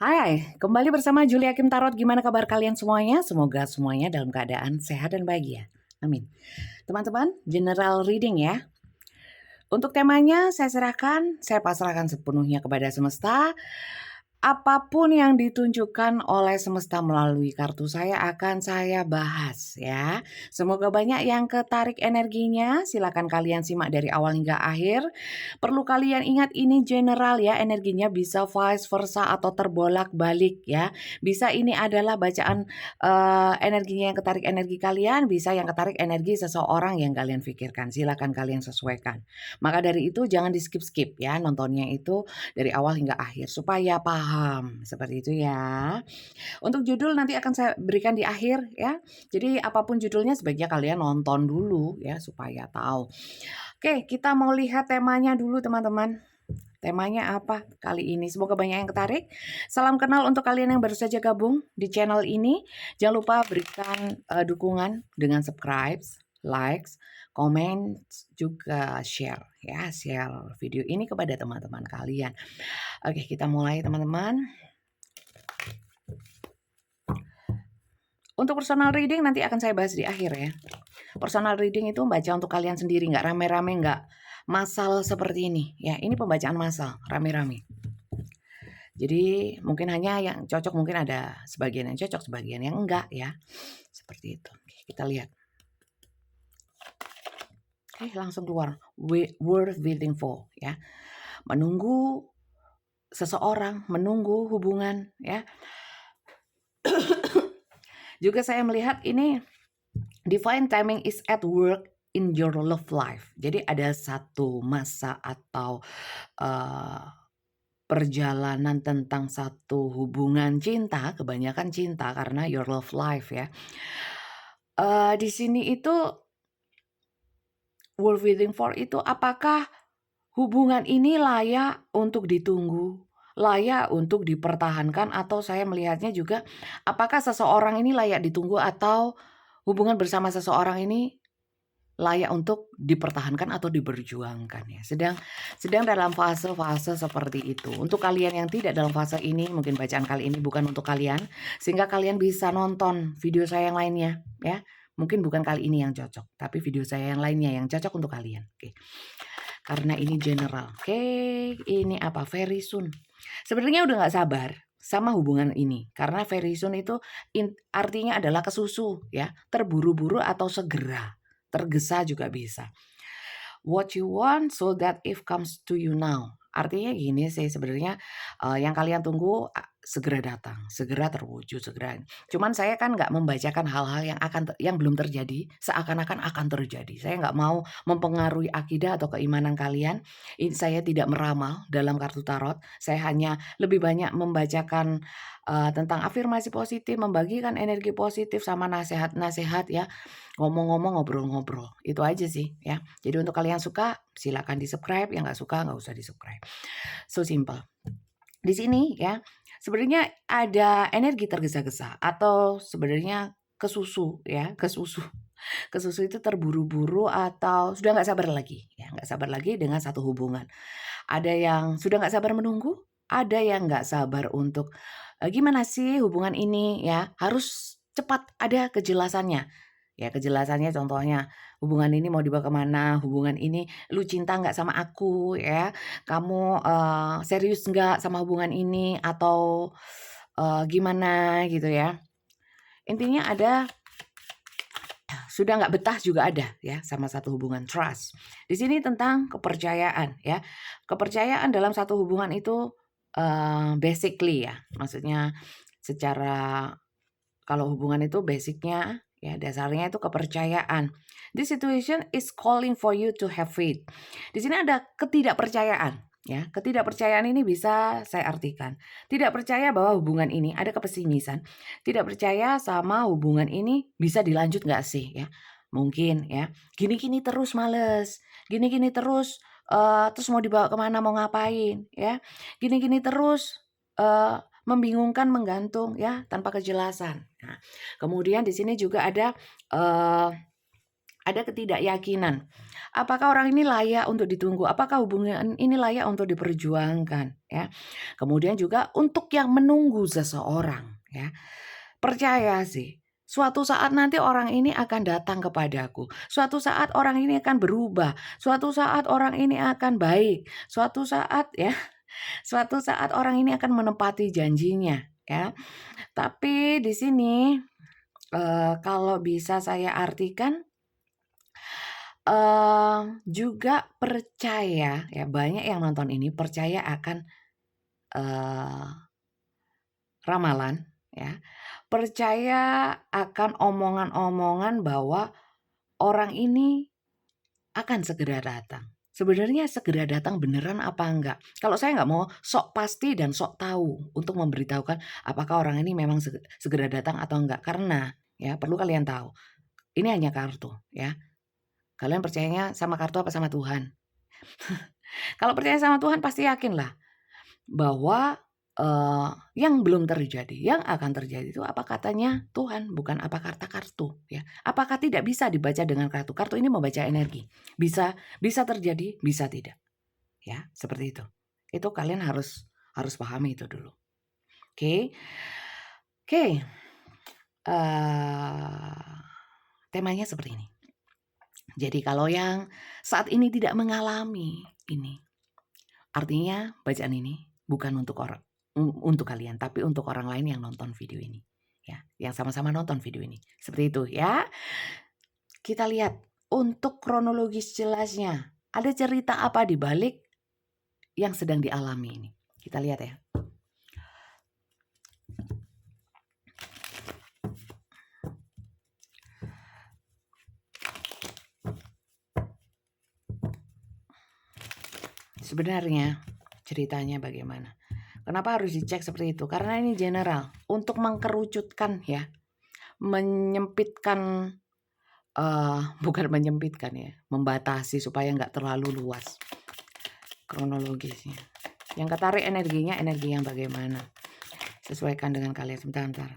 Hai, kembali bersama Julia Kim Tarot. Gimana kabar kalian semuanya? Semoga semuanya dalam keadaan sehat dan bahagia. Amin. Teman-teman, general reading ya. Untuk temanya saya pasrahkan sepenuhnya kepada semesta. Apapun yang ditunjukkan oleh semesta melalui kartu saya akan saya bahas ya. Semoga banyak yang ketarik energinya. Silakan kalian simak dari awal hingga akhir. Perlu kalian ingat ini general ya, energinya bisa vice versa atau terbolak-balik ya. Bisa ini adalah bacaan energinya yang ketarik energi kalian, bisa yang ketarik energi seseorang yang kalian pikirkan. Silakan kalian sesuaikan. Maka dari itu jangan di-skip-skip ya, nontonnya itu dari awal hingga akhir supaya paham. Seperti itu ya. Untuk judul nanti akan saya berikan di akhir ya. Jadi apapun judulnya sebaiknya kalian nonton dulu ya supaya tahu. Oke, kita mau lihat temanya dulu teman-teman. Temanya apa kali ini? Semoga banyak yang ketarik. Salam kenal untuk kalian yang baru saja gabung di channel ini. Jangan lupa berikan dukungan dengan subscribe, likes, komen, juga share ya, share video ini kepada teman-teman kalian. Oke, kita mulai teman-teman. Untuk personal reading nanti akan saya bahas di akhir ya. Personal reading itu membaca untuk kalian sendiri, nggak rame-rame, nggak massal seperti ini. Ya, ini pembacaan massal, rame-rame. Jadi mungkin hanya yang cocok, mungkin ada sebagian yang cocok, sebagian yang enggak ya. Seperti itu. Oke, kita lihat. Oke, langsung keluar. Worth waiting for ya. Menunggu seseorang, menunggu hubungan ya. Juga saya melihat ini divine timing is at work in your love life. Jadi ada satu masa atau perjalanan tentang satu hubungan cinta, kebanyakan cinta karena your love life ya. Di sini itu worth waiting for itu apakah hubungan ini layak untuk ditunggu, layak untuk dipertahankan, atau saya melihatnya juga apakah seseorang ini layak ditunggu atau hubungan bersama seseorang ini layak untuk dipertahankan atau diperjuangkan ya. Sedang dalam fase-fase seperti itu. Untuk kalian yang tidak dalam fase ini, mungkin bacaan kali ini bukan untuk kalian, sehingga kalian bisa nonton video saya yang lainnya ya. Mungkin bukan kali ini yang cocok, tapi video saya yang lainnya yang cocok untuk kalian. Oke. Karena ini general. Oke, ini apa? Very soon. Sebenarnya udah nggak sabar sama hubungan ini. Karena very soon itu artinya adalah kesusu ya. Terburu-buru atau segera. Tergesa juga bisa. What you want so that if comes to you now. Artinya gini sih sebenarnya yang kalian tunggu segera datang, segera terwujud, segera. Cuman saya kan nggak membacakan hal-hal yang belum terjadi, seakan-akan akan terjadi. Saya nggak mau mempengaruhi akidah atau keimanan kalian. Saya tidak meramal dalam kartu tarot. Saya hanya lebih banyak membacakan tentang afirmasi positif, membagikan energi positif sama nasihat-nasihat ya. Ngomong-ngomong, ngobrol-ngobrol. Itu aja sih ya. Jadi untuk kalian suka silakan di-subscribe, yang nggak suka nggak usah di-subscribe. So simple. Di sini ya, sebenarnya ada energi tergesa-gesa atau sebenarnya kesusu ya, kesusu. Kesusu itu terburu-buru atau sudah nggak sabar lagi ya, nggak sabar lagi dengan satu hubungan. Ada yang sudah nggak sabar menunggu, ada yang nggak sabar untuk gimana sih hubungan ini ya, harus cepat ada kejelasannya. Ya kejelasannya contohnya hubungan ini mau dibawa kemana, hubungan ini lu cinta nggak sama aku ya, kamu serius nggak sama hubungan ini atau gimana gitu ya. Intinya ada sudah nggak betah juga ada ya sama satu hubungan, trust. Di sini tentang kepercayaan ya. Kepercayaan dalam satu hubungan itu basically ya, maksudnya secara kalau hubungan itu basicnya ya dasarnya itu kepercayaan. This situation is calling for you to have faith. Di sini ada ketidakpercayaan. Ya, ketidakpercayaan ini bisa saya artikan. Tidak percaya bahwa hubungan ini ada kepesimisan. Tidak percaya sama hubungan ini bisa dilanjut nggak sih ya. Mungkin ya. Gini-gini terus males. Gini-gini terus terus mau dibawa kemana, mau ngapain ya. Gini-gini terus membingungkan, menggantung ya tanpa kejelasan. Nah, kemudian di sini juga ada Ada ketidakyakinan. Apakah orang ini layak untuk ditunggu? Apakah hubungan ini layak untuk diperjuangkan? Ya. Kemudian juga untuk yang menunggu seseorang. Ya. Percaya sih, suatu saat nanti orang ini akan datang kepadaku. Suatu saat orang ini akan berubah. Suatu saat orang ini akan baik. Suatu saat ya, suatu saat orang ini akan menepati janjinya. Ya. Tapi di sini kalau bisa saya artikan juga percaya ya, banyak yang nonton ini percaya akan, eee, ramalan ya, percaya akan omongan-omongan bahwa orang ini akan segera datang. Sebenarnya segera datang beneran apa enggak? Kalau saya nggak mau sok pasti dan sok tahu untuk memberitahukan apakah orang ini memang segera datang atau enggak, karena ya perlu kalian tahu, ini hanya kartu ya. Kalian percayanya sama kartu apa sama Tuhan? Kalau percaya sama Tuhan pasti yakinlah bahwa, yang belum terjadi, yang akan terjadi itu apa katanya Tuhan, bukan apa kata kartu ya. Apakah tidak bisa dibaca dengan kartu? Kartu ini membaca energi. Bisa bisa terjadi, bisa tidak, ya, seperti itu. Itu kalian harus harus pahami itu dulu. Oke. Oke, temanya seperti ini. Jadi kalau yang saat ini tidak mengalami ini, artinya bacaan ini bukan untuk untuk kalian, tapi untuk orang lain yang nonton video ini. Ya, yang sama-sama nonton video ini. Seperti itu ya. Kita lihat untuk kronologis jelasnya. Ada cerita apa di balik yang sedang dialami ini? Kita lihat ya. Sebenarnya ceritanya bagaimana? Kenapa harus dicek seperti itu? Karena ini general untuk mengkerucutkan ya, menyempitkan, bukan menyempitkan ya, membatasi supaya nggak terlalu luas kronologisnya. Yang ketarik energinya energi yang bagaimana? Sesuaikan dengan kalian. Sebentar.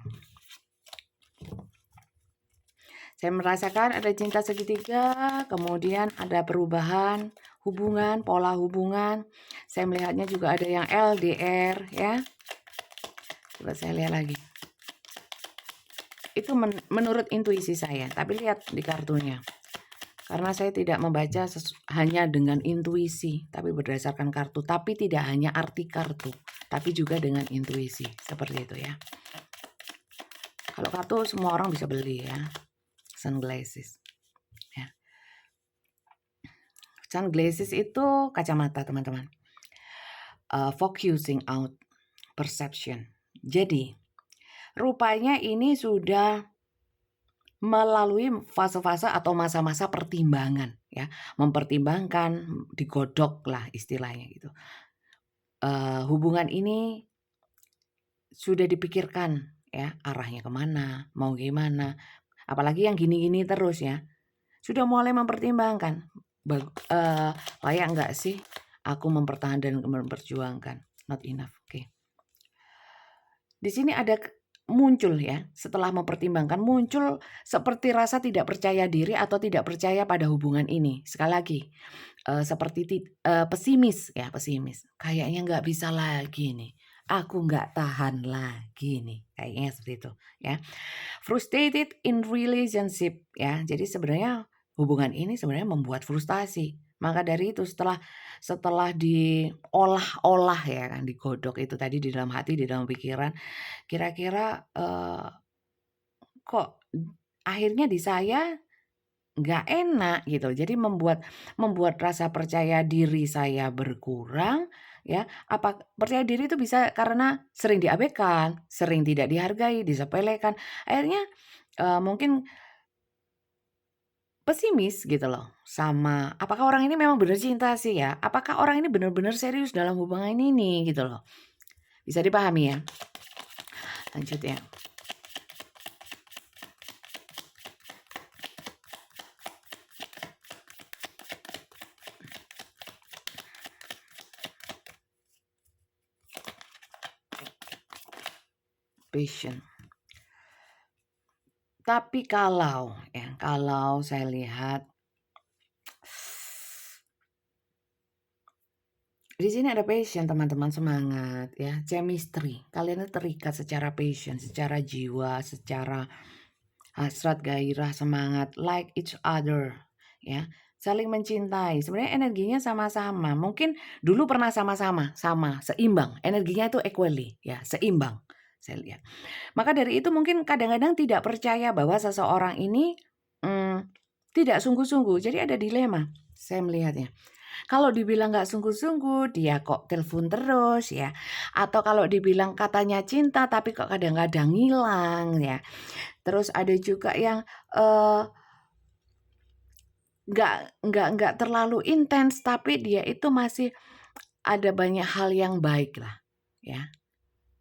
Saya merasakan ada cinta segitiga, kemudian ada perubahan hubungan, pola hubungan. Saya melihatnya juga ada yang LDR ya. Coba saya lihat lagi. Itu menurut intuisi saya, tapi lihat di kartunya. Karena saya tidak membaca hanya dengan intuisi, tapi berdasarkan kartu. Tapi tidak hanya arti kartu, tapi juga dengan intuisi. Seperti itu ya. Kalau kartu semua orang bisa beli ya. Sunglasses. Ya. Sunglasses itu kacamata teman-teman. Focusing out perception. Jadi, rupanya ini sudah melalui fase-fase atau masa-masa pertimbangan ya, mempertimbangkan, digodok lah istilahnya gitu. Hubungan ini sudah dipikirkan ya, arahnya kemana, mau gimana, apalagi yang gini-gini terus ya, sudah mulai mempertimbangkan, layak nggak sih aku mempertahankan dan memperjuangkan, not enough, oke. Di sini ada muncul ya, setelah mempertimbangkan muncul seperti rasa tidak percaya diri atau tidak percaya pada hubungan ini. Sekali lagi, seperti pesimis ya, pesimis. Kayaknya nggak bisa lagi nih, aku nggak tahan lagi nih, kayaknya seperti itu ya. Frustrated in relationship ya, jadi sebenarnya hubungan ini sebenarnya membuat frustasi. Maka dari itu setelah diolah-olah ya kan, digodok itu tadi di dalam hati, di dalam pikiran, kira-kira, kok akhirnya di saya nggak enak gitu. Jadi membuat rasa percaya diri saya berkurang ya. Percaya diri itu bisa karena sering diabaikan, sering tidak dihargai, disepelekan. Akhirnya, mungkin pesimis gitu loh sama apakah orang ini memang benar cinta sih ya? Apakah orang ini benar-benar serius dalam hubungan ini gitu loh. Bisa dipahami ya? Lanjut ya. Passion. Tapi kalau saya lihat di sini ada passion teman-teman, semangat ya, chemistry. Kalian itu terikat secara passion, secara jiwa, secara hasrat, gairah, semangat, like each other ya. Saling mencintai. Sebenarnya energinya sama-sama. Mungkin dulu pernah sama-sama, seimbang. Energinya itu equally ya, seimbang. Saya lihat. Maka dari itu mungkin kadang-kadang tidak percaya bahwa seseorang ini tidak sungguh-sungguh. Jadi ada dilema saya melihatnya. Kalau dibilang nggak sungguh-sungguh, dia kok telepon terus ya. Atau kalau dibilang katanya cinta, tapi kok kadang-kadang ngilang ya. Terus ada juga yang nggak terlalu intens, tapi dia itu masih ada banyak hal yang baik lah ya,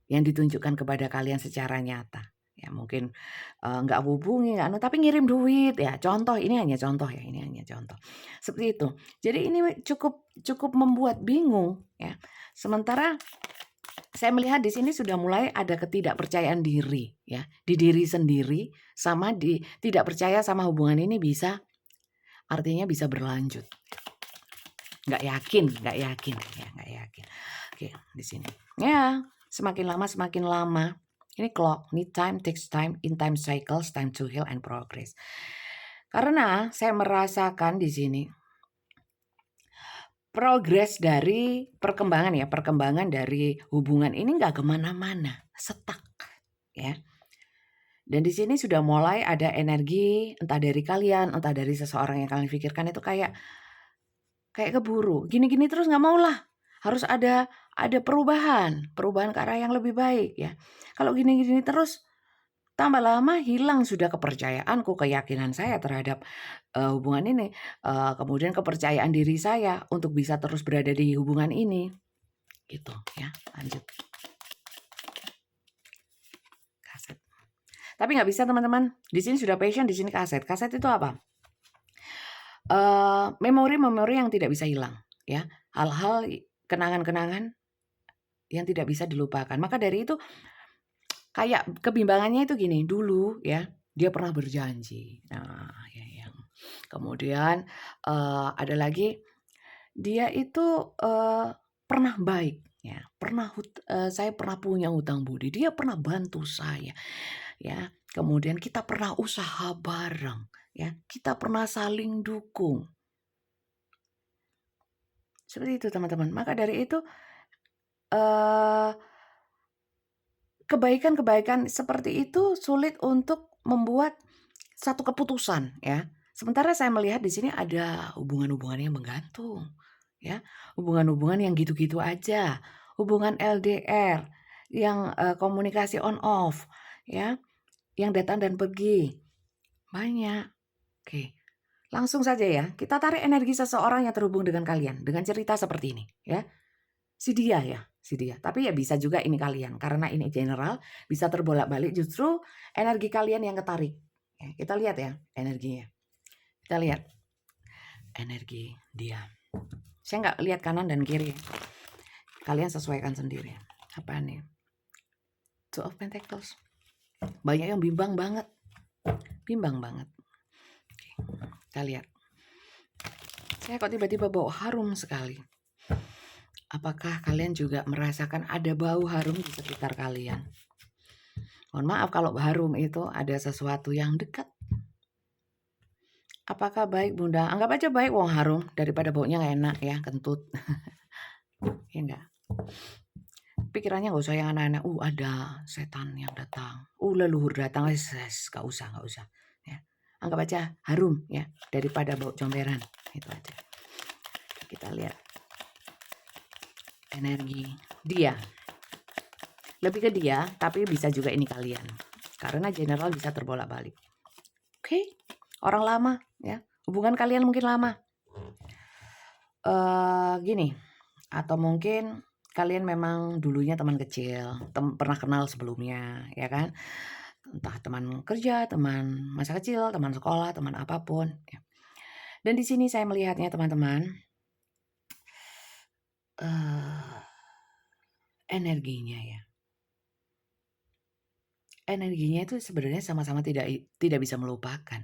yang ditunjukkan kepada kalian secara nyata. Ya mungkin nggak hubungi, nggak tapi ngirim duit ya. Contoh, ini hanya contoh ya, ini hanya contoh. Seperti itu. Jadi ini cukup membuat bingung ya. Sementara saya melihat di sini sudah mulai ada ketidakpercayaan diri ya, di diri sendiri, sama tidak percaya sama hubungan ini artinya bisa berlanjut. Nggak yakin ya, nggak yakin. Oke, di sini. Ya, semakin lama. Ini clock, need time, takes time, in time cycles, time to heal and progress. Karena saya merasakan di sini progres dari perkembangan dari hubungan ini nggak kemana-mana, stuck ya. Dan di sini sudah mulai ada energi, entah dari kalian, entah dari seseorang yang kalian pikirkan itu kayak keburu, gini-gini terus nggak mau lah, harus ada perubahan ke arah yang lebih baik ya. Kalau gini-gini terus, tambah lama hilang sudah kepercayaanku, keyakinan saya terhadap hubungan ini, kemudian kepercayaan diri saya untuk bisa terus berada di hubungan ini, gitu ya. Lanjut. Kaset. Tapi nggak bisa teman-teman, di sini sudah passion, di sini kaset. Kaset itu apa? Memori-memori yang tidak bisa hilang ya, hal-hal, kenangan-kenangan yang tidak bisa dilupakan. Maka dari itu kayak kebimbangannya itu gini, dulu ya dia pernah berjanji. Nah, ya yang kemudian ada lagi dia itu pernah baik ya, saya pernah punya hutang budi, dia pernah bantu saya ya. Kemudian kita pernah usaha bareng ya, kita pernah saling dukung. Seperti itu teman-teman. Maka dari itu kebaikan-kebaikan seperti itu sulit untuk membuat satu keputusan ya. Sementara saya melihat di sini ada hubungan-hubungan yang menggantung ya. Hubungan-hubungan yang gitu-gitu aja. Hubungan LDR yang komunikasi on off ya, yang datang dan pergi. Banyak. Oke. Langsung saja ya, kita tarik energi seseorang yang terhubung dengan kalian dengan cerita seperti ini ya. Si dia. Tapi ya bisa juga ini kalian, karena ini general, bisa terbolak-balik justru energi kalian yang ketarik. Ya, kita lihat ya energinya. Kita lihat energi dia. Saya nggak lihat kanan dan kiri. Kalian sesuaikan sendiri. Apa nih? Two of Pentacles. Banyak yang bimbang banget. Kita lihat. Saya kok tiba-tiba bau harum sekali. Apakah kalian juga merasakan ada bau harum di sekitar kalian? Mohon maaf kalau harum itu ada sesuatu yang dekat. Apakah baik Bunda? Anggap aja baik, wong harum daripada baunya nggak enak ya, kentut. Ya enggak? Pikirannya nggak usah yang anak-anak. Ada setan yang datang. Leluhur datang. Nggak usah. Ya. Anggap aja harum ya, daripada bau comberan. Itu aja. Kita lihat energi dia. Lebih ke dia, tapi bisa juga ini kalian. Karena general bisa terbolak-balik. Oke. Orang lama ya. Hubungan kalian mungkin lama. Gini. Atau mungkin kalian memang dulunya teman kecil, pernah kenal sebelumnya, ya kan? Entah teman kerja, teman masa kecil, teman sekolah, teman apapun. Ya. Dan di sini saya melihatnya teman-teman, energinya ya. energinya itu sebenarnya sama-sama tidak bisa melupakan.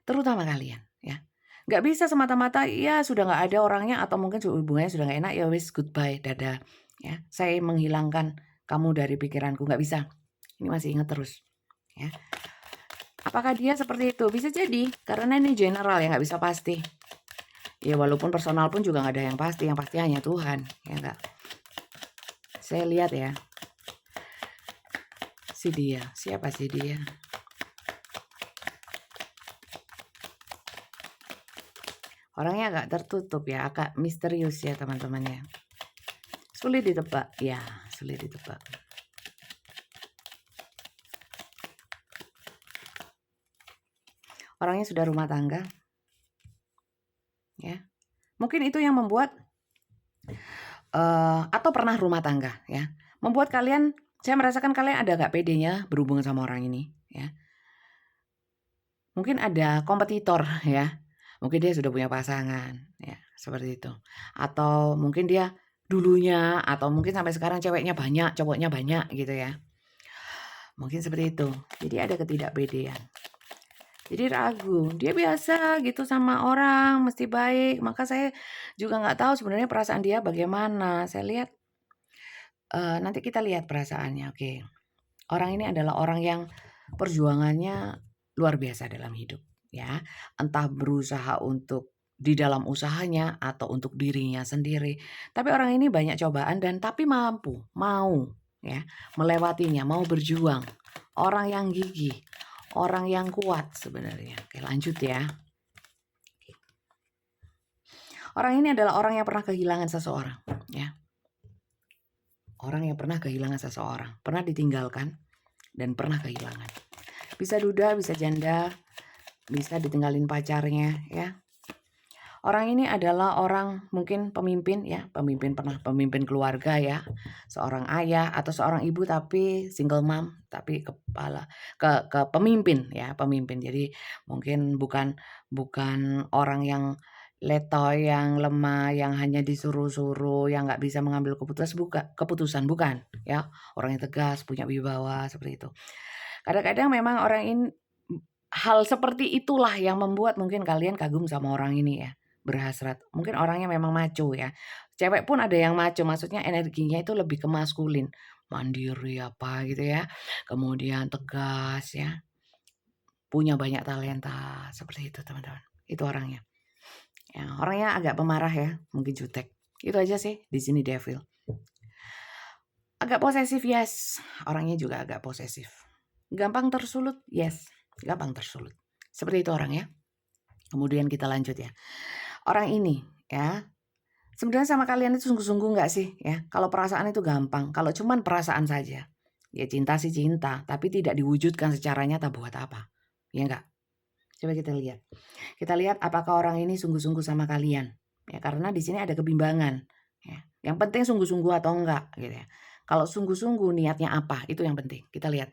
Terutama kalian, ya. Nggak bisa semata-mata, ya sudah nggak ada orangnya atau mungkin hubungannya sudah nggak enak, ya wis goodbye, dadah, ya. Saya menghilangkan kamu dari pikiranku, nggak bisa. Ini masih ingat terus, ya. Apakah dia seperti itu? Bisa jadi, karena ini general ya, nggak bisa pasti. Ya walaupun personal pun juga nggak ada yang pasti hanya Tuhan, ya nggak. Saya lihat ya, siapa sih dia? Orangnya agak tertutup ya, agak misterius ya teman-teman ya. Sulit ditebak, ya sulit ditebak. Orangnya sudah rumah tangga, ya. Mungkin itu yang membuat atau pernah rumah tangga, ya. Membuat kalian, saya merasakan kalian ada gak pedenya berhubungan sama orang ini, ya. Mungkin ada kompetitor, ya. Mungkin dia sudah punya pasangan, ya, seperti itu. Atau mungkin dia dulunya, atau mungkin sampai sekarang ceweknya banyak, cowoknya banyak gitu ya. Mungkin seperti itu. Jadi ada ketidakpedean. Jadi ragu, dia biasa gitu sama orang, mesti baik. Maka saya juga nggak tahu sebenarnya perasaan dia bagaimana. Saya lihat, nanti kita lihat perasaannya, oke. Orang ini adalah orang yang perjuangannya luar biasa dalam hidup, ya. Entah berusaha untuk di dalam usahanya atau untuk dirinya sendiri. Tapi orang ini banyak cobaan dan tapi mampu, mau ya, melewatinya, mau berjuang. Orang yang gigih, orang yang kuat sebenarnya. Oke, lanjut ya. Orang ini adalah orang yang pernah kehilangan seseorang, ya. Orang yang pernah kehilangan seseorang, pernah ditinggalkan dan pernah kehilangan. Bisa duda, bisa janda, bisa ditinggalin pacarnya, ya. Orang ini adalah orang mungkin pemimpin ya, pernah pemimpin keluarga ya, seorang ayah atau seorang ibu tapi single mom, tapi ke pemimpin ya, pemimpin. Jadi mungkin bukan orang yang letoy, yang lemah, yang hanya disuruh-suruh, yang nggak bisa mengambil keputusan, bukan ya. Orang yang tegas, punya wibawa seperti itu. Kadang-kadang memang orang ini, hal seperti itulah yang membuat mungkin kalian kagum sama orang ini ya, berhasrat. Mungkin orangnya memang macho ya. Cewek pun ada yang macho, maksudnya energinya itu lebih ke maskulin, mandiri apa gitu ya. Kemudian tegas ya, punya banyak talenta, seperti itu teman-teman. Itu orangnya. Ya, orangnya agak pemarah ya, mungkin jutek. Itu aja sih di sini devil. Agak posesif, yes. Orangnya juga agak posesif. Gampang tersulut, yes. Gampang tersulut. Seperti itu orang ya. Kemudian kita lanjut ya. Orang ini ya, sebenarnya sama kalian itu sungguh-sungguh nggak sih ya? Kalau perasaan itu gampang, kalau cuman perasaan saja, ya cinta sih cinta, tapi tidak diwujudkan secara nyata buat apa? Ya enggak? Coba kita lihat. Kita lihat apakah orang ini sungguh-sungguh sama kalian. Ya, karena di sini ada kebimbangan. Ya. Yang penting sungguh-sungguh atau enggak gitu ya. Kalau sungguh-sungguh niatnya apa? Itu yang penting. Kita lihat.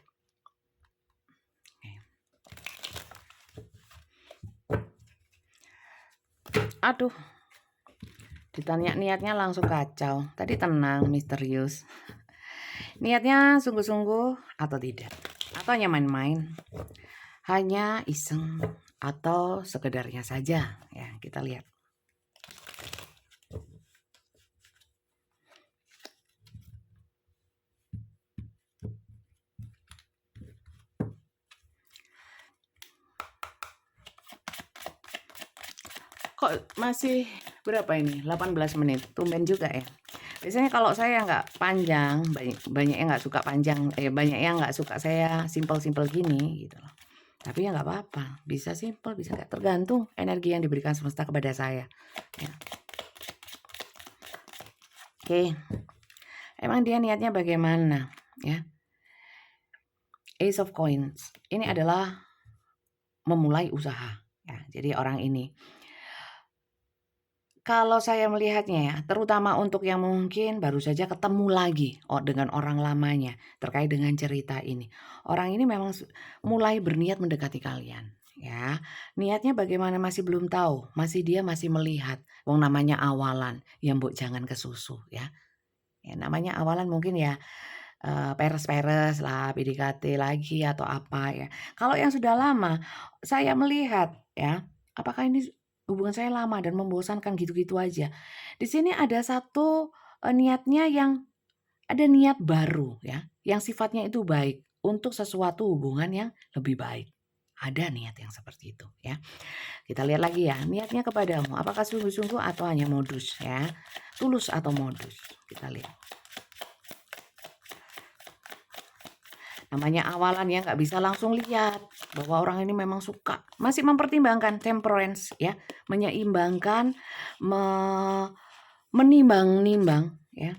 Aduh, ditanya niatnya langsung kacau. Tadi tenang, misterius. Niatnya sungguh-sungguh atau tidak? Atau hanya main-main? Hanya iseng atau sekedarnya saja? Ya, kita lihat. Kok masih berapa ini? 18 menit. Tumben juga ya. Biasanya kalau saya nggak panjang, banyak yang nggak suka panjang, banyak yang nggak suka saya simpel-simpel gini gitu loh. Tapi ya nggak apa-apa, bisa simpel, bisa nggak, tergantung energi yang diberikan semesta kepada saya. Ya. Oke, emang dia niatnya bagaimana? Ya, Ace of Coins ini adalah memulai usaha. Ya, jadi orang ini, kalau saya melihatnya ya, terutama untuk yang mungkin baru saja ketemu lagi dengan orang lamanya terkait dengan cerita ini. Orang ini memang mulai berniat mendekati kalian. Ya, niatnya bagaimana masih belum tahu, dia masih melihat. Wong namanya awalan, ya mbok jangan kesusu ya. Ya namanya awalan mungkin ya, peres-peres lah, PDKT lagi atau apa ya. Kalau yang sudah lama, saya melihat ya, apakah ini hubungan saya lama dan membosankan gitu-gitu aja. Di sini ada satu, niatnya yang ada niat baru ya, yang sifatnya itu baik untuk sesuatu hubungan yang lebih baik. Ada niat yang seperti itu ya. Kita lihat lagi ya, niatnya kepadamu apakah sungguh-sungguh atau hanya modus ya. Tulus atau modus. Kita lihat. Namanya awalan ya, nggak bisa langsung lihat bahwa orang ini memang suka. Masih mempertimbangkan temperance ya, menyeimbangkan, menimbang-nimbang ya.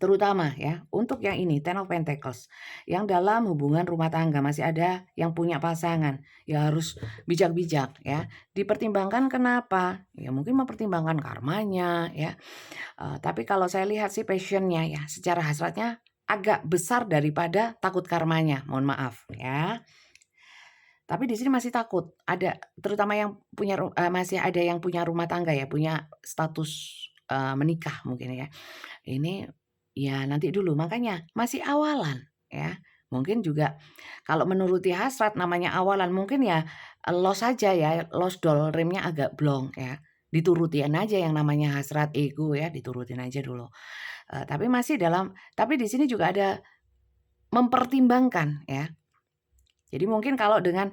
Terutama ya, untuk yang ini Ten of Pentacles, yang dalam hubungan rumah tangga masih ada yang punya pasangan, ya harus bijak-bijak ya. Dipertimbangkan kenapa? Ya mungkin mempertimbangkan karmanya ya. Tapi kalau saya lihat sih passion-nya ya, secara hasratnya agak besar daripada takut karmanya, mohon maaf ya. Tapi di sini masih takut, ada terutama yang punya masih ada yang punya rumah tangga ya, punya status, menikah mungkin ya. Ini ya nanti dulu, makanya masih awalan ya. Mungkin juga kalau menuruti hasrat namanya awalan mungkin ya lost saja ya, lost doll, remnya agak blong ya. Diturutin aja yang namanya hasrat ego ya, diturutin aja dulu. Tapi di sini juga ada mempertimbangkan ya. Jadi mungkin kalau dengan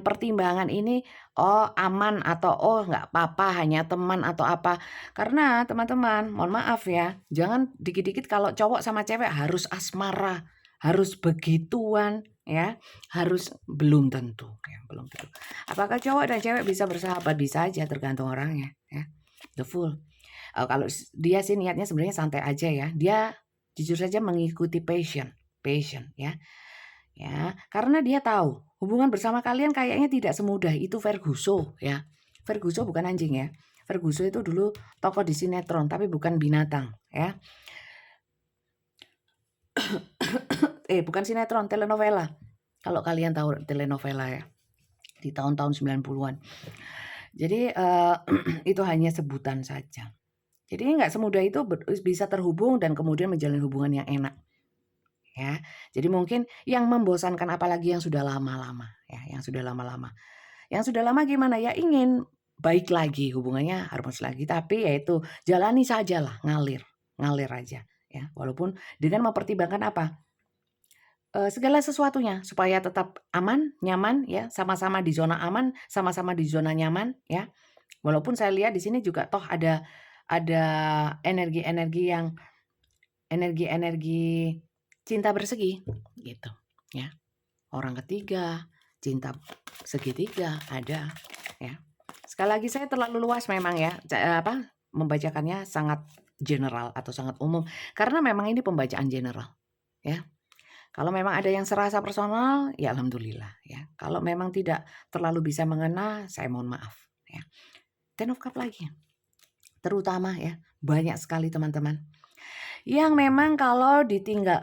pertimbangan ini, oh aman atau oh nggak apa-apa hanya teman atau apa. Karena teman-teman mohon maaf ya, jangan dikit-dikit kalau cowok sama cewek harus asmara, harus begituan ya, belum tentu ya, belum tentu. Apakah cowok dan cewek bisa bersahabat? Bisa aja tergantung orangnya ya. The Fool. Kalau dia sih niatnya sebenarnya santai aja ya. Dia jujur saja mengikuti passion ya. Ya, karena dia tahu hubungan bersama kalian kayaknya tidak semudah itu Ferguso ya. Ferguso bukan anjing ya. Ferguso itu dulu tokoh di sinetron tapi bukan binatang ya. Bukan sinetron, telenovela. Kalau kalian tahu telenovela ya. Di tahun-tahun 90-an. Jadi itu hanya sebutan saja. Jadi nggak semudah itu bisa terhubung dan kemudian menjalin hubungan yang enak. Ya, jadi mungkin yang membosankan apalagi yang sudah lama-lama ya, yang sudah lama-lama. Yang sudah lama gimana ya ingin baik lagi, hubungannya harmonis lagi, tapi yaitu jalani sajalah, ngalir aja ya. Walaupun dengan mempertimbangkan apa? Segala sesuatunya supaya tetap aman, nyaman ya, sama-sama di zona aman, sama-sama di zona nyaman ya. Walaupun saya lihat di sini juga toh ada energi-energi yang energi-energi cinta bersegi gitu ya. Orang ketiga, cinta segitiga ada ya. Sekali lagi saya terlalu luas memang ya, membacakannya sangat general atau sangat umum karena memang ini pembacaan general ya. Kalau memang ada yang serasa personal, ya alhamdulillah ya. Kalau memang tidak terlalu bisa mengena, saya mohon maaf ya. Ten of Cup lagi. Terutama ya, banyak sekali teman-teman yang memang kalau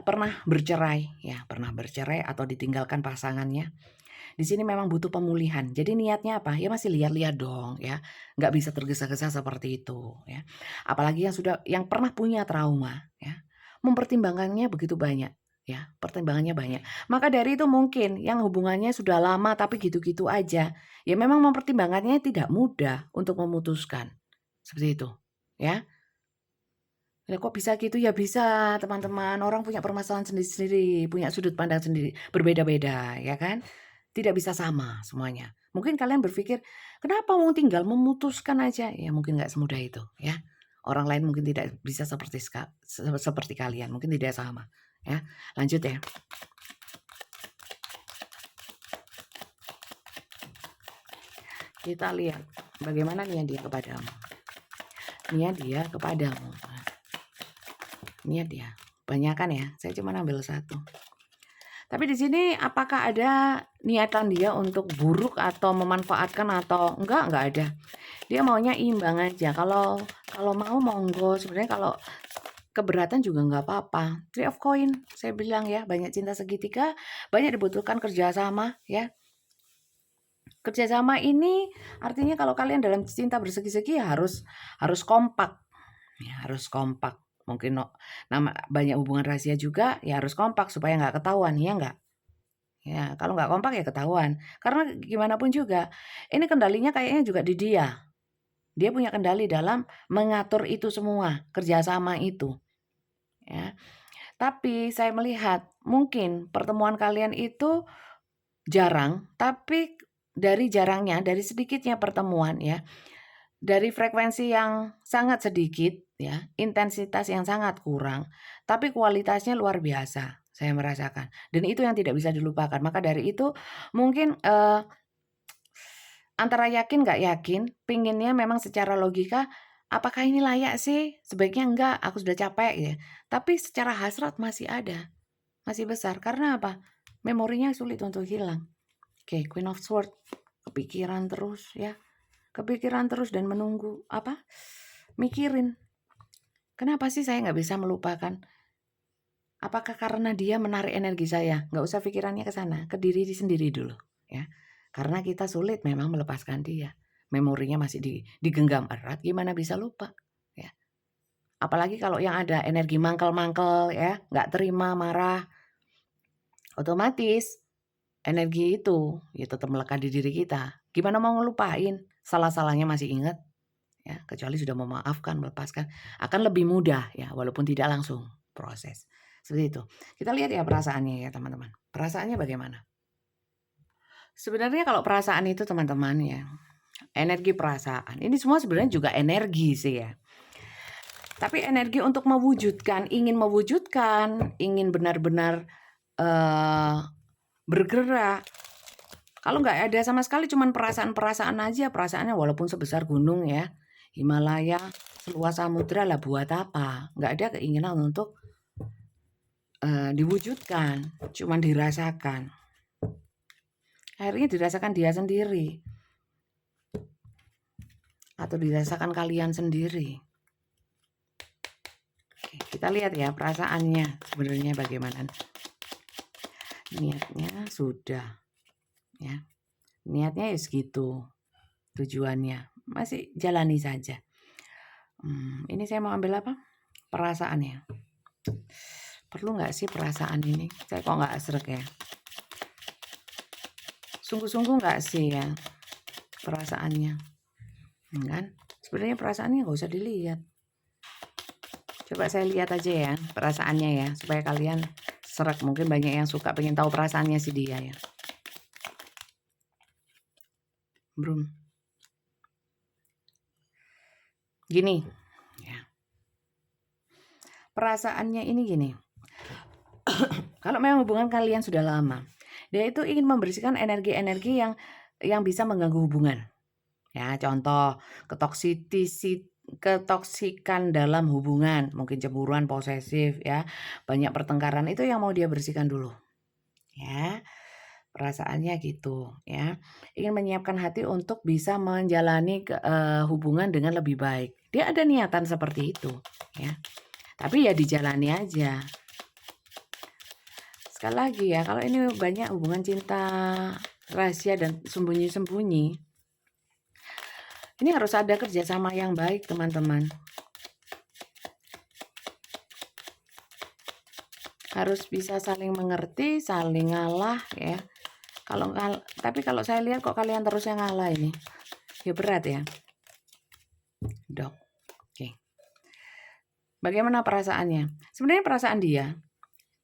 pernah bercerai atau ditinggalkan pasangannya, di sini memang butuh pemulihan. Jadi niatnya apa? Ya masih lihat-lihat dong ya. Nggak bisa tergesa-gesa seperti itu ya. Apalagi yang pernah punya trauma ya. Mempertimbangannya begitu banyak ya, pertimbangannya banyak. Maka dari itu mungkin yang hubungannya sudah lama tapi gitu-gitu aja. Ya memang mempertimbangannya tidak mudah untuk memutuskan. Seperti itu ya. Ya kok bisa gitu? Ya bisa teman-teman, orang punya permasalahan sendiri-sendiri, punya sudut pandang sendiri, berbeda-beda ya kan? Tidak bisa sama semuanya. Mungkin kalian berpikir, kenapa mau tinggal memutuskan aja? Ya mungkin nggak semudah itu ya. Orang lain mungkin tidak bisa seperti kalian, mungkin tidak sama ya. Lanjut ya. Kita lihat bagaimana niat dia kepadamu. Niat dia kepadamu. Niat dia. Banyakan ya, saya cuma ambil satu. Tapi di sini apakah ada niatan dia untuk buruk atau memanfaatkan atau enggak ada. Dia maunya imbang aja. Kalau mau monggo, sebenarnya kalau keberatan juga enggak apa-apa. Three of Coin, saya bilang ya, banyak cinta segitiga, banyak dibutuhkan kerjasama ya. Kerjasama ini artinya kalau kalian dalam cinta bersegi-segi ya harus kompak. Ya, harus kompak. mungkin banyak hubungan rahasia juga, ya harus kompak supaya nggak ketahuan, ya nggak? Ya, kalau nggak kompak ya ketahuan. Karena gimana pun juga, ini kendalinya kayaknya juga di dia. Dia punya kendali dalam mengatur itu semua, kerjasama itu, ya. Tapi saya melihat mungkin pertemuan kalian itu jarang, tapi dari jarangnya, dari sedikitnya pertemuan ya, dari frekuensi yang sangat sedikit ya, intensitas yang sangat kurang, tapi kualitasnya luar biasa, saya merasakan. Dan itu yang tidak bisa dilupakan. Maka dari itu mungkin antara yakin nggak yakin, pinginnya memang secara logika, apakah ini layak sih? Sebaiknya enggak, aku sudah capek ya. Tapi secara hasrat masih ada, masih besar. Karena apa? Memorinya sulit untuk hilang. Oke, Queen of Swords, kepikiran terus ya. Kepikiran terus dan menunggu apa? Mikirin. Kenapa sih saya nggak bisa melupakan? Apakah karena dia menarik energi saya? Nggak usah pikirannya ke sana, ke diri sendiri dulu ya. Karena kita sulit memang melepaskan dia. Memorinya masih digenggam erat, gimana bisa lupa ya. Apalagi kalau yang ada energi mangkel-mangkel ya, nggak terima, marah, otomatis energi itu ya tetap melekat di diri kita. Gimana mau ngelupain? Salah-salahnya masih ingat ya, kecuali sudah memaafkan, melepaskan akan lebih mudah ya, walaupun tidak langsung proses. Seperti itu. Kita lihat ya perasaannya ya teman-teman. Perasaannya bagaimana? Sebenarnya kalau perasaan itu teman-teman ya, energi perasaan. Ini semua sebenarnya juga energi sih ya. Tapi energi untuk mewujudkan, ingin benar-benar bergerak. Kalau nggak ada sama sekali cuman perasaan-perasaan aja, perasaannya walaupun sebesar gunung ya, Himalaya, seluas samudra lah buat apa? Nggak ada keinginan untuk diwujudkan, cuman dirasakan. Akhirnya dirasakan dia sendiri. Atau dirasakan kalian sendiri. Oke, kita lihat ya perasaannya sebenarnya bagaimana. Niatnya sudah. Ya. Niatnya ya segitu. Tujuannya. Masih jalani saja. Ini saya mau ambil apa? Perasaannya. Perlu nggak sih perasaan ini? Saya kok nggak sreg ya. Sungguh-sungguh nggak sih ya perasaannya, kan? Sebenarnya perasaannya nggak usah dilihat. Coba saya lihat aja ya perasaannya ya, supaya kalian sreg. Mungkin banyak yang suka pengen tahu perasaannya si dia ya. Brum. Gini, ya. Perasaannya ini gini. Kalau memang hubungan kalian sudah lama, dia itu ingin membersihkan energi-energi yang bisa mengganggu hubungan. Ya, contoh ketoksikan dalam hubungan, mungkin cemburuan, posesif ya, banyak pertengkaran, itu yang mau dia bersihkan dulu. Ya. Perasaannya gitu ya. Ingin menyiapkan hati untuk bisa menjalani hubungan dengan lebih baik. Dia ada niatan seperti itu ya. Tapi ya dijalani aja. Sekali lagi ya, kalau ini banyak hubungan cinta rahasia dan sembunyi-sembunyi, ini harus ada kerjasama yang baik teman-teman. Harus bisa saling mengerti, saling ngalah ya. Tapi kalau saya lihat kok kalian terus yang ngalah ini, ya berat ya, dok. Oke. Bagaimana perasaannya? Sebenarnya perasaan dia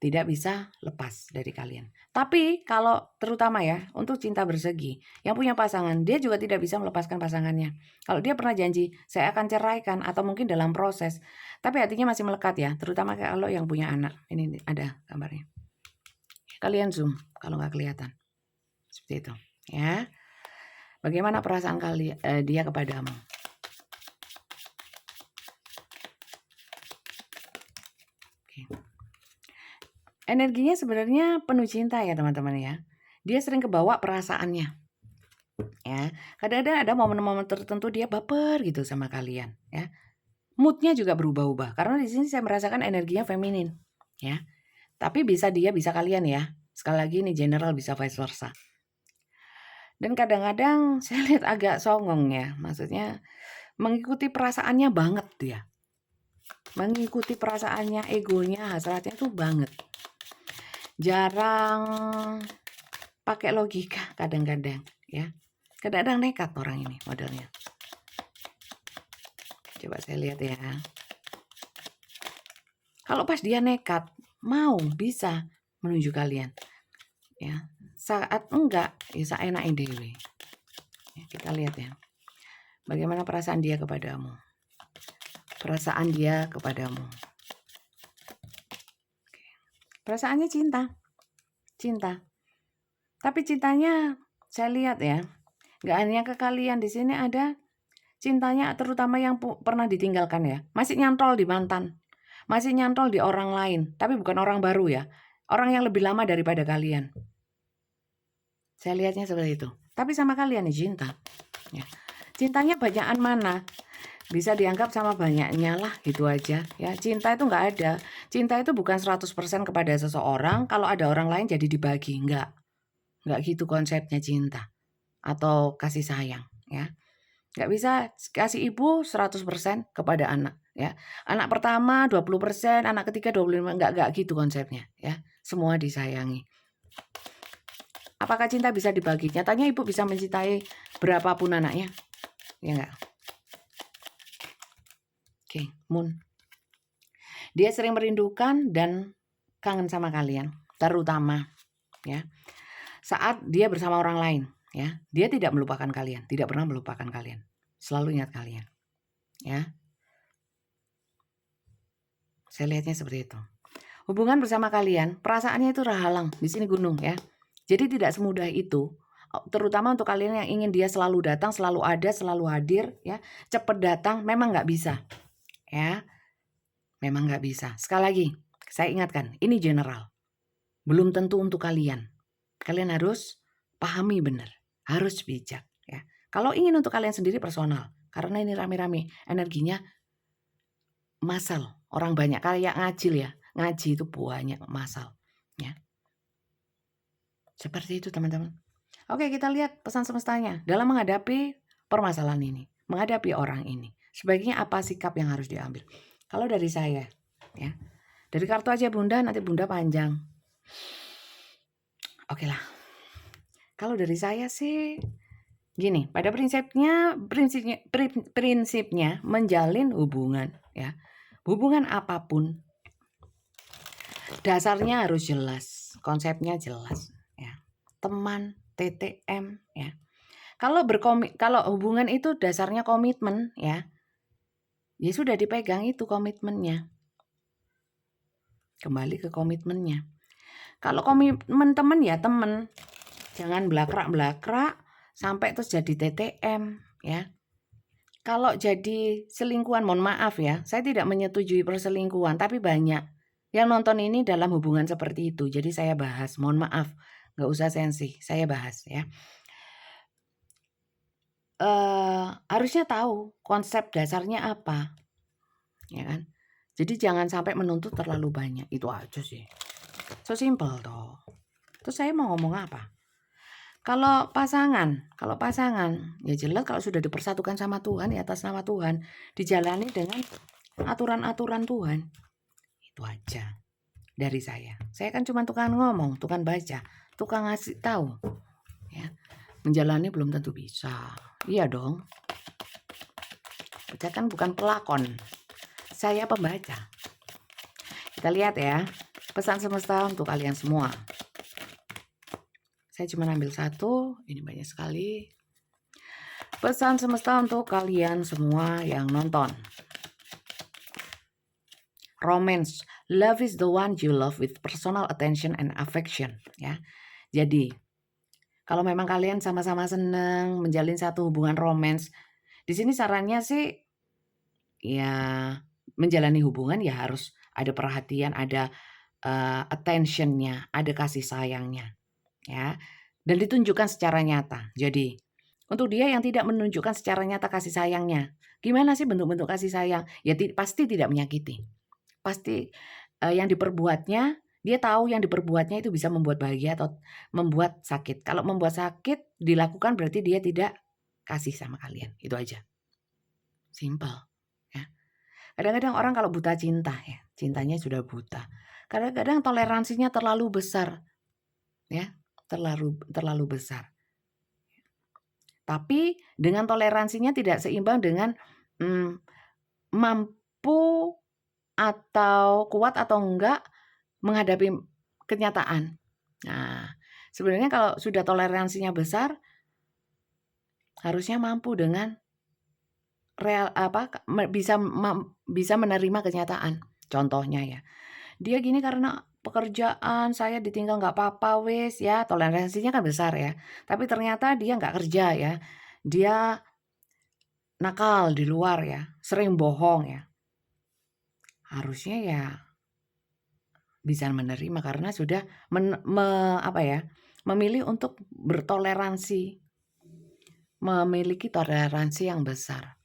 tidak bisa lepas dari kalian. Tapi kalau terutama ya untuk cinta bersegi, yang punya pasangan, dia juga tidak bisa melepaskan pasangannya. Kalau dia pernah janji, saya akan ceraikan atau mungkin dalam proses, tapi hatinya masih melekat ya, terutama kalau yang punya anak. Ini ada gambarnya. Kalian zoom kalau nggak kelihatan. Seperti itu ya. Bagaimana perasaan dia kepadamu? Oke. Energinya sebenarnya penuh cinta ya teman-teman ya. Dia sering kebawa perasaannya. Ya, kadang-kadang ada momen-momen tertentu dia baper gitu sama kalian ya. Moodnya juga berubah-ubah karena di sini saya merasakan energinya feminin ya. Tapi dia bisa kalian ya. Sekali lagi ini general, bisa vice versa. Dan kadang-kadang saya lihat agak songong ya, maksudnya mengikuti perasaannya banget dia. mengikuti perasaannya, egonya, hasratnya tuh banget. Jarang pakai logika kadang-kadang ya. Kadang-kadang nekat orang ini modelnya. Coba saya lihat ya. Kalau pas dia nekat, mau bisa menuju kalian. Ya. Saat enggak, ya seenaknya dewe. Ya, kita lihat ya. Bagaimana perasaan dia kepadamu. Perasaan dia kepadamu. Perasaannya cinta. Cinta. Tapi cintanya saya lihat ya. Enggak hanya ke kalian, di sini ada cintanya terutama yang pernah ditinggalkan ya. Masih nyantol di mantan. Masih nyantol di orang lain, tapi bukan orang baru ya. Orang yang lebih lama daripada kalian. Saya lihatnya seperti itu. Tapi sama kalian nih cinta. Ya. Cintanya banyakan mana? Bisa dianggap sama banyaknya lah gitu aja. Ya, cinta itu nggak ada. Cinta itu bukan 100% kepada seseorang. Kalau ada orang lain jadi dibagi. Nggak gitu konsepnya cinta. Atau kasih sayang. Ya. Nggak bisa kasih ibu 100% kepada anak. Ya, anak pertama 20%, anak ketiga 25%, enggak gitu konsepnya ya. Semua disayangi. Apakah cinta bisa dibagi? Nyatanya ibu bisa mencintai berapapun anaknya. Ya enggak? Oke, Moon. Dia sering merindukan dan kangen sama kalian, terutama ya. Saat dia bersama orang lain, ya. Dia tidak melupakan kalian, tidak pernah melupakan kalian. Selalu ingat kalian. Ya. Saya lihatnya seperti itu. Hubungan bersama kalian, perasaannya itu terhalang. Di sini gunung ya. Jadi tidak semudah itu. Terutama untuk kalian yang ingin dia selalu datang, selalu ada, selalu hadir ya. Cepat datang, memang nggak bisa. Ya. Memang nggak bisa. Sekali lagi, saya ingatkan, ini general. Belum tentu untuk kalian. Kalian harus pahami benar. Harus bijak ya. Kalau ingin untuk kalian sendiri personal. Karena ini rame-rame, energinya massal. Orang banyak kayak ngajil ya. Ngaji itu banyak massal ya. Seperti itu teman-teman. Oke, kita lihat pesan semestanya dalam menghadapi permasalahan ini, menghadapi orang ini. Sebaiknya apa sikap yang harus diambil? Kalau dari saya ya. Dari kartu aja Bunda, nanti Bunda panjang. Oke lah. Kalau dari saya sih gini, pada prinsipnya menjalin hubungan ya. Hubungan apapun dasarnya harus jelas, konsepnya jelas ya. Teman, TTM ya. Kalau hubungan itu dasarnya komitmen ya. Ya sudah dipegang itu komitmennya. Kembali ke komitmennya. Kalau komitmen teman ya teman. Jangan belakrak-belakrak sampai terus jadi TTM ya. Kalau jadi selingkuhan, mohon maaf ya, saya tidak menyetujui perselingkuhan, tapi banyak yang nonton ini dalam hubungan seperti itu. Jadi saya bahas, mohon maaf, nggak usah sensi, saya bahas ya. Harusnya tahu konsep dasarnya apa, ya kan? Jadi jangan sampai menuntut terlalu banyak, itu aja sih. So simple toh. Terus saya mau ngomong apa? Kalau pasangan ya jelas kalau sudah dipersatukan sama Tuhan, ya atas nama Tuhan, dijalani dengan aturan-aturan Tuhan. Itu aja dari saya. Saya kan cuma tukang ngomong, tukang baca, tukang ngasih tahu. Ya. Menjalani belum tentu bisa. Iya dong. Saya kan bukan pelakon. Saya pembaca. Kita lihat ya. Pesan semesta untuk kalian semua. Saya cuma ambil satu, ini banyak sekali. Pesan semesta untuk kalian semua yang nonton. Romance, love is the one you love with personal attention and affection. Ya, jadi kalau memang kalian sama-sama senang menjalin satu hubungan romance, di sini sarannya sih, ya menjalani hubungan ya harus ada perhatian, ada attentionnya, ada kasih sayangnya. Ya, dan ditunjukkan secara nyata. Jadi untuk dia yang tidak menunjukkan secara nyata kasih sayangnya, gimana sih bentuk-bentuk kasih sayang? Ya pasti tidak menyakiti. Pasti yang diperbuatnya, dia tahu yang diperbuatnya itu bisa membuat bahagia atau membuat sakit. Kalau membuat sakit dilakukan berarti dia tidak kasih sama kalian. Itu aja. Simple. Ya. Kadang-kadang orang kalau buta cinta ya, cintanya sudah buta. Kadang-kadang toleransinya terlalu besar, ya, terlalu besar. Tapi dengan toleransinya tidak seimbang dengan mampu atau kuat atau enggak menghadapi kenyataan. Nah, sebenarnya kalau sudah toleransinya besar, harusnya mampu dengan bisa menerima kenyataan. Contohnya ya, dia gini karena pekerjaan saya ditinggal nggak apa-apa wes ya, toleransinya kan besar ya. Tapi ternyata dia nggak kerja ya, dia nakal di luar ya, sering bohong ya. Harusnya ya bisa menerima karena sudah memilih untuk bertoleransi, memiliki toleransi yang besar.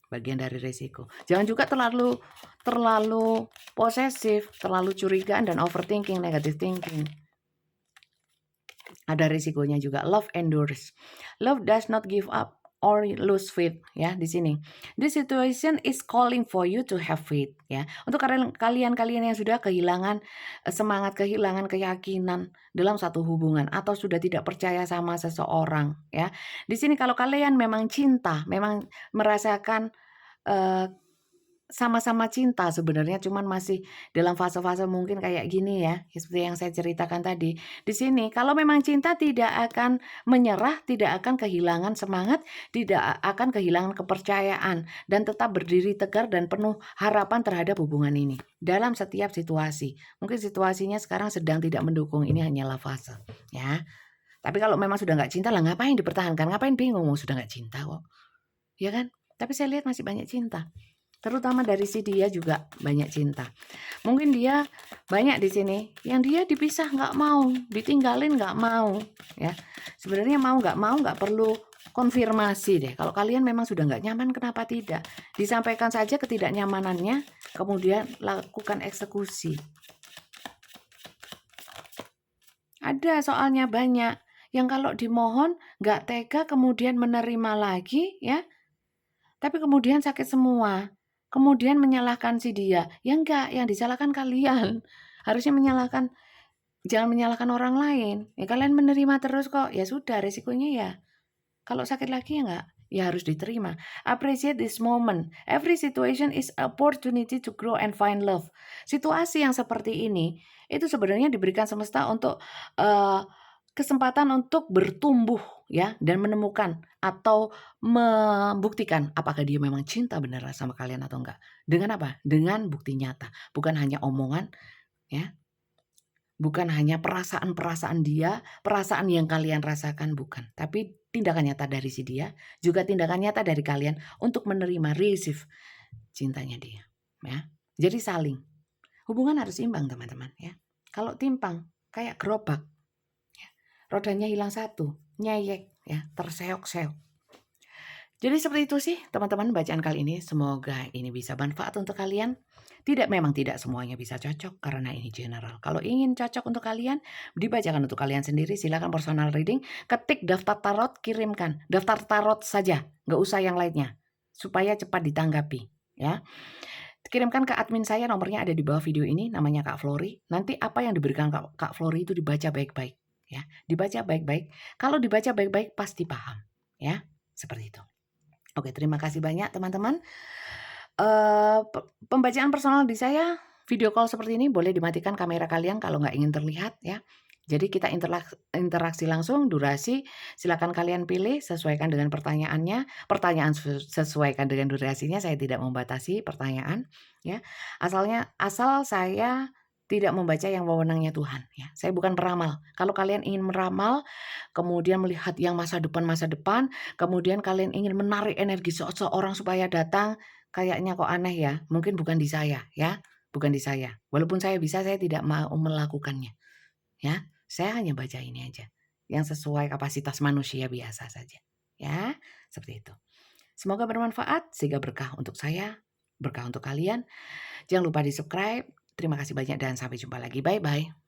Bagian dari risiko. Jangan juga terlalu posesif, terlalu curigaan dan overthinking, negative thinking. Ada risikonya juga. Love endures. Love does not give up or lose faith, ya, di sini. This situation is calling for you to have faith, ya. Untuk kalian yang sudah kehilangan semangat, kehilangan keyakinan dalam satu hubungan atau sudah tidak percaya sama seseorang, ya. Di sini kalau kalian memang cinta, memang merasakan sama-sama cinta sebenarnya, cuman masih dalam fase-fase mungkin kayak gini ya, seperti yang saya ceritakan tadi. Di sini kalau memang cinta tidak akan menyerah, tidak akan kehilangan semangat, tidak akan kehilangan kepercayaan, dan tetap berdiri tegar dan penuh harapan terhadap hubungan ini. Dalam setiap situasi, mungkin situasinya sekarang sedang tidak mendukung, ini hanyalah fase, ya. Tapi kalau memang sudah nggak cinta lah ngapain dipertahankan, ngapain bingung, sudah nggak cinta kok, ya kan? Tapi saya lihat masih banyak cinta. Terutama dari si dia juga banyak cinta. Mungkin dia banyak di sini yang dia dipisah nggak mau, ditinggalin nggak mau, ya. Sebenarnya mau nggak perlu konfirmasi deh. Kalau kalian memang sudah nggak nyaman, kenapa tidak? Disampaikan saja ketidaknyamanannya, kemudian lakukan eksekusi. Ada soalnya banyak yang kalau dimohon nggak tega, kemudian menerima lagi, ya. Tapi kemudian sakit semua. Kemudian menyalahkan si dia. Ya enggak, yang disalahkan kalian. Harusnya jangan menyalahkan orang lain. Ya kalian menerima terus kok. Ya sudah, resikonya ya. Kalau sakit lagi ya enggak, ya harus diterima. Appreciate this moment. Every situation is opportunity to grow and find love. Situasi yang seperti ini, itu sebenarnya diberikan semesta untuk kesempatan untuk bertumbuh, ya, dan menemukan atau membuktikan apakah dia memang cinta beneran sama kalian atau enggak. Dengan apa? Dengan bukti nyata, bukan hanya omongan, ya. Bukan hanya perasaan-perasaan dia, perasaan yang kalian rasakan, bukan. Tapi tindakan nyata dari si dia, juga tindakan nyata dari kalian untuk menerima, receive cintanya dia, ya. Jadi saling. Hubungan harus imbang, teman-teman, ya. Kalau timpang, kayak gerobak, rodanya hilang satu, nyeyek, ya, terseok-seok. Jadi seperti itu sih teman-teman bacaan kali ini. Semoga ini bisa manfaat untuk kalian. Memang tidak semuanya bisa cocok karena ini general. Kalau ingin cocok untuk kalian, dibacakan untuk kalian sendiri, silakan personal reading. Ketik daftar tarot, kirimkan. Daftar tarot saja, nggak usah yang lainnya. Supaya cepat ditanggapi, ya. Kirimkan ke admin saya, nomornya ada di bawah video ini, namanya Kak Flori. Nanti apa yang diberikan Kak Flori itu dibaca baik-baik. Ya, dibaca baik-baik. Kalau dibaca baik-baik pasti paham, ya, seperti itu. Oke, terima kasih banyak teman-teman. Pembacaan personal di saya, video call seperti ini boleh dimatikan kamera kalian kalau nggak ingin terlihat, ya. Jadi kita interaksi langsung, durasi silakan kalian pilih sesuaikan dengan pertanyaannya. Pertanyaan sesuaikan dengan durasinya, saya tidak membatasi pertanyaan, ya. Asal saya tidak membaca yang wewenangnya Tuhan, ya. Saya bukan peramal. Kalau kalian ingin meramal, kemudian melihat yang masa depan, kemudian kalian ingin menarik energi seseorang supaya datang, kayaknya kok aneh ya. Mungkin bukan di saya, ya. Bukan di saya. Walaupun saya bisa, saya tidak mau melakukannya, ya. Saya hanya baca ini aja. Yang sesuai kapasitas manusia biasa saja, ya. Seperti itu. Semoga bermanfaat, sehingga berkah untuk saya, berkah untuk kalian. Jangan lupa di-subscribe. Terima kasih banyak dan sampai jumpa lagi. Bye-bye.